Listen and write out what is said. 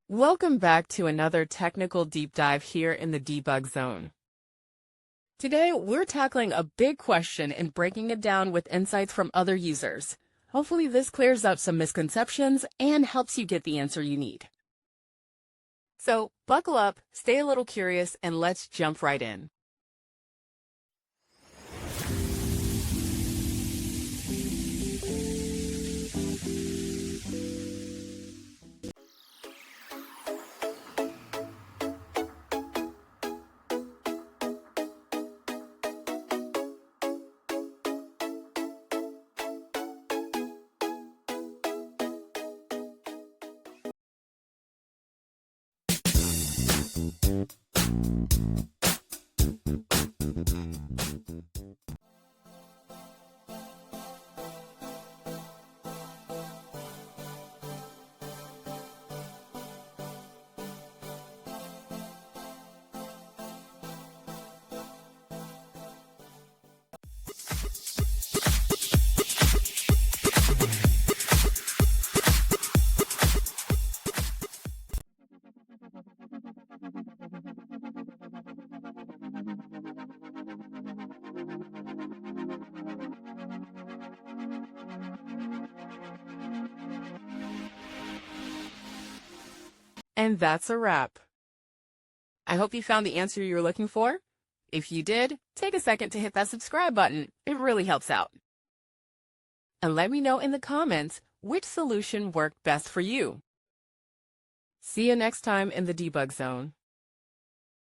Welcome back to another technical deep dive here in the debug zone. Today, we're tackling a big question and breaking it down with insights from other users. Hopefully this clears up some misconceptions and helps you get the answer you need. So buckle up, stay a little curious, and let's jump right in. And that's a wrap. I hope you found the answer you were looking for. If you did, take a second to hit that subscribe button. It really helps out. And let me know in the comments which solution worked best for you. See you next time in the debug zone.